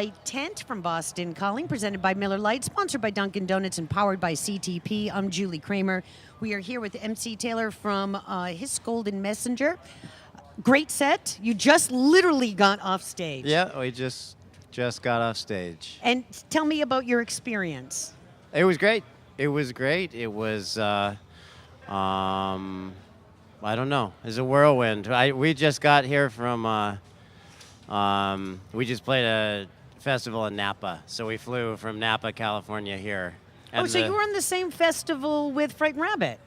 Light Tent from Boston Calling, presented by Miller Lite, sponsored by Dunkin' Donuts, and powered by CTP. I'm Julie Kramer. We are here with MC Taylor from His Golden Messenger. Great set. You just literally got off stage. Yeah, we just got off stage. And tell me about your experience. It was great. It was great. It was, I don't know. It was a whirlwind. We just got here from, we just played a festival in Napa. So we flew from Napa, California here. And so you were on the same festival with Frightened Rabbit?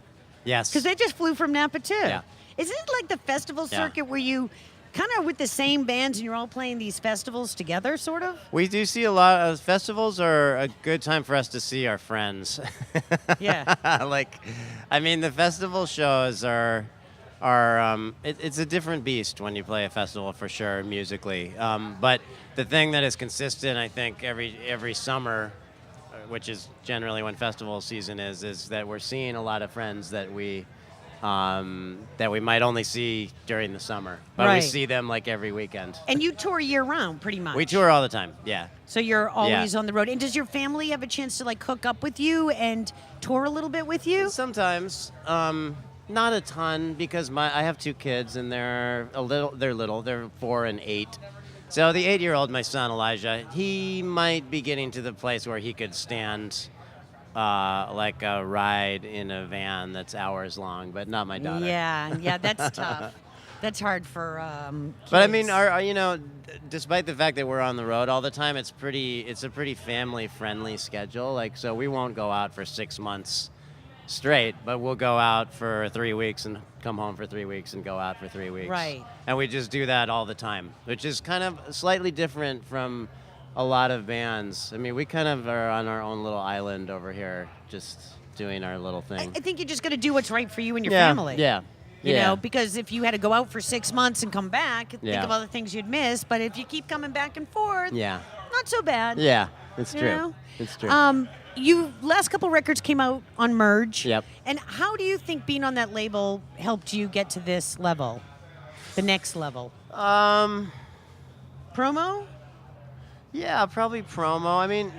Yes. Because they just flew from Napa, too. Yeah. Isn't it like the festival circuit where you kind of with the same bands and you're all playing these festivals together, sort of? We do see a lot of festivals are a good time for us to see our friends. Yeah. The festival shows are it's a different beast when you play a festival for sure, musically. But the thing that is consistent, I think, every summer, which is generally when festival season is that we're seeing a lot of friends that we might only see during the summer, but we see them like every weekend. And you tour year round, pretty much. We tour all the time, yeah. So you're always on the road. And does your family have a chance to like hook up with you and tour a little bit with you? Sometimes, not a ton, because I have two kids and they're little. They're 4 and 8. So the 8-year-old, my son Elijah, he might be getting to the place where he could stand like a ride in a van that's hours long, but not my daughter. Yeah, that's tough. That's hard for kids. But I mean, despite the fact that we're on the road all the time, it's a pretty family-friendly schedule. Like, so we won't go out for 6 months straight, but we'll go out for 3 weeks and come home for 3 weeks and go out for 3 weeks. Right. And we just do that all the time, which is kind of slightly different from a lot of bands. I mean, we kind of are on our own little island over here, just doing our little thing. I think you just got to do what's right for you and your family. Yeah. You know, because if you had to go out for 6 months and come back, think Yeah. of all the things you'd miss. But if you keep coming back and forth, Yeah. not so bad. Yeah, it's You true. know? It's true. You last couple records came out on Merge. Yep. And how do you think being on that label helped you get to this level, the next level? Promo? Yeah, probably promo. I mean,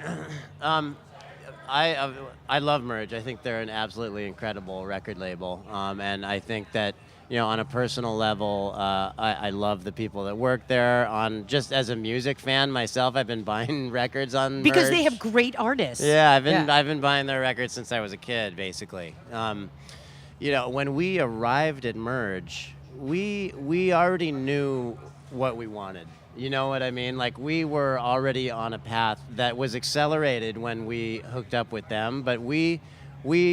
I love Merge. I think they're an absolutely incredible record label, and I think that, you know, on a personal level, I love the people that work there. Just as a music fan myself, I've been buying records on Because Merge. they have great artists. Yeah, I've been buying their records since I was a kid, basically. You know, when we arrived at Merge, we already knew what we wanted. You know what I mean? Like, we were already on a path that was accelerated when we hooked up with them, but we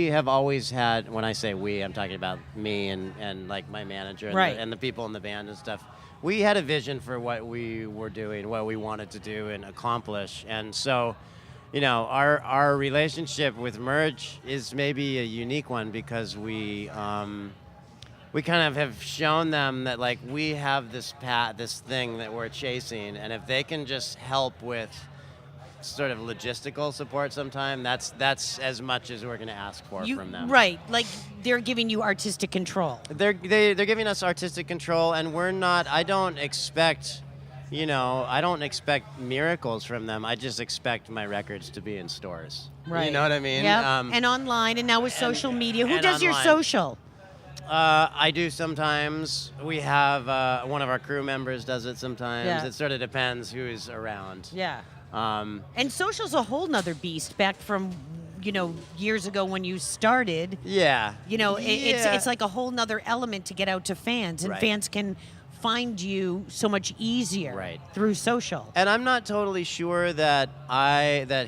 have always had, when I say we, I'm talking about me and like my manager and the people in the band and stuff. We had a vision for what we were doing, what we wanted to do and accomplish. And so, you know, our relationship with Merge is maybe a unique one because we kind of have shown them that, like, we have this path, this thing that we're chasing, and if they can just help with sort of logistical support sometime, that's as much as we're going to ask for from them. Right, like they're giving you artistic control. They're giving us artistic control, and we're not. I don't expect miracles from them. I just expect my records to be in stores. Right. You know what I mean? Yeah. And online, and now with social media. Who and does your online. social? I do sometimes. We have one of our crew members does it sometimes. Yeah. It sort of depends who's around. Yeah. Um, And social's a whole nother beast back from, you know, years ago when you started. yeah. You know, Yeah. it's like a whole nother element to get out to fans, and Right. fans can find you so much easier through social. And I'm not totally sure that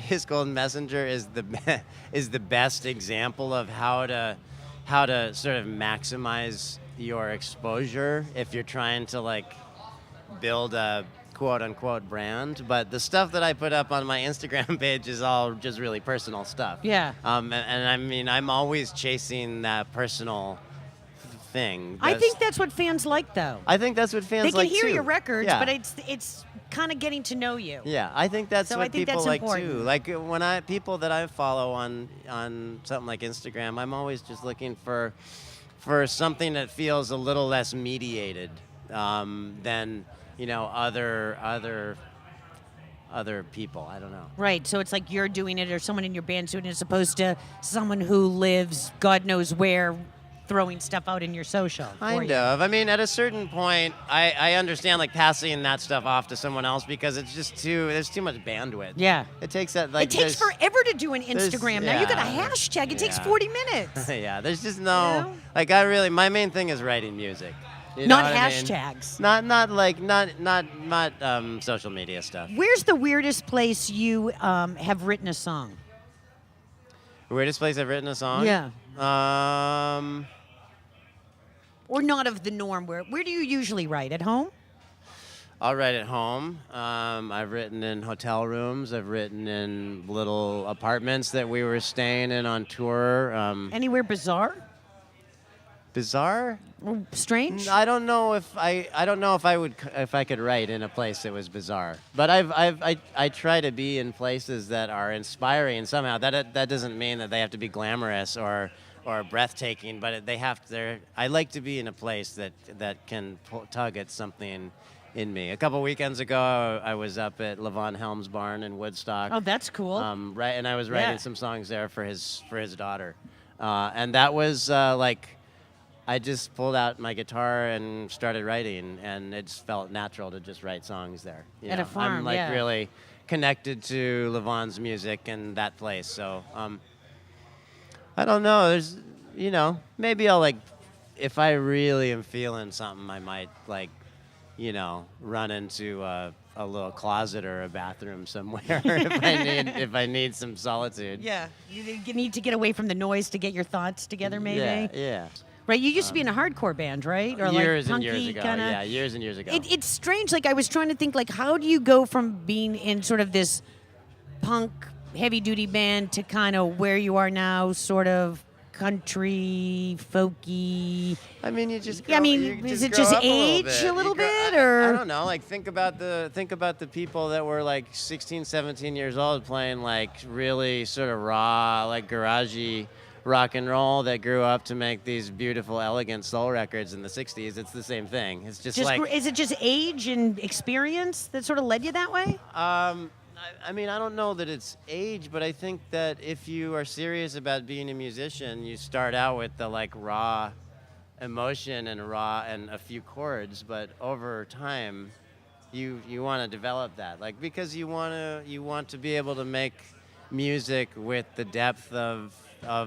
His Golden Messenger is the best example of how to sort of maximize your exposure if you're trying to, like, build a quote-unquote brand. But the stuff that I put up on my Instagram page is all just really personal stuff. Yeah. And I mean, I'm always chasing that personal thing. I think that's what fans like, though. I think that's what fans They like, can hear too. your records, Yeah. but it's kind of getting to know you. Yeah, I think that's So what I think people that's like important. too. Like, when people that I follow on something like Instagram, I'm always just looking for something that feels a little less mediated than, you know, other other people. I don't know. Right. So it's like you're doing it or someone in your band's doing it as opposed to someone who lives God knows where throwing stuff out in your social. for Kind you. of. I mean, at a certain point, I understand like passing that stuff off to someone else because it's just there's too much bandwidth. Yeah. It takes that like. It takes there's- forever to do an Instagram. Now you got a yeah, hashtag. It takes yeah. 40 minutes. Yeah, there's just no You know? like my main thing is writing music. You Not know what I mean? hashtags. Not social media stuff. Where's the weirdest place you have written a song? Weirdest place I've written a song? Yeah. I'll Or not of the norm? Where do you usually write? At home? write at home. I've written in hotel rooms. I've written in little apartments that we were staying in on tour. Anywhere bizarre? Bizarre? Or strange? I don't know if I could write in a place that was bizarre. But I try to be in places that are inspiring somehow. That doesn't mean that they have to be glamorous or breathtaking, but I like to be in a place that can tug at something in me. A couple weekends ago, I was up at Levon Helm's barn in Woodstock. Oh, that's cool. Right, and I was writing Yeah. some songs there for his daughter, and that was like. I just pulled out my guitar and started writing, and it just felt natural to just write songs there. You At a know, farm, I'm like yeah. really connected to Levon's music and that place. So I don't know. There's, maybe I'll like, if I really am feeling something, I might like, run into a little closet or a bathroom somewhere if I need some solitude. Yeah. You need to get away from the noise to get your thoughts together, maybe? Yeah. Right, you used to be in a hardcore band, right? Or Years like and punky years ago. kinda? Yeah, years and years ago. It's strange. Like I was trying to think, like, how do you go from being in sort of this punk, heavy-duty band to kind of where you are now, sort of country, folky? I mean, you just. Yeah, I grow- mean, you is it grow just up age bit. a little You grow- bit, or- I don't know. Like think about the people that were like 16, 17 years old playing like really sort of raw, like garagey rock and roll that grew up to make these beautiful, elegant soul records in the '60s. It's the same thing. It's just like. Is it just age and experience that sort of led you that way? I mean, I don't know that it's age, but I think that if you are serious about being a musician, you start out with the like raw emotion and a few chords, but over time, you want to develop that, like because you want to be able to make music with the depth of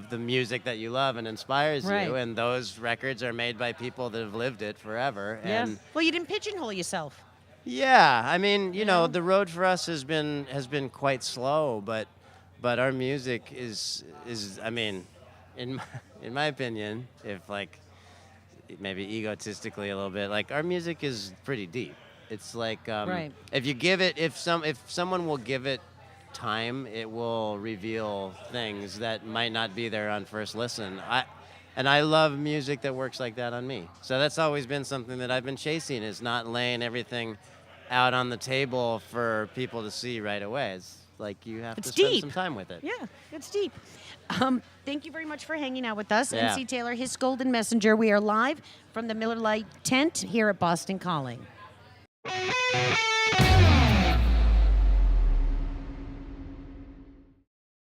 the music that you love and inspires Right. you, and those records are made by people that have lived it forever. Yeah. And Well, you didn't pigeonhole yourself. yeah, I mean, you know, know? the road for us has been quite slow, but our music is I mean, in my opinion, if like maybe egotistically a little bit, like our music is pretty deep. It's like Right. if someone will give it time, it will reveal things that might not be there on first listen. I love music that works like that on me. So that's always been something that I've been chasing, is not laying everything out on the table for people to see right away. It's like you have It's to spend deep. some time with it. Yeah, it's deep. Thank you very much for hanging out with us. Yeah. MC Taylor, his Golden Messenger. We are live from the Miller Lite tent here at Boston Calling.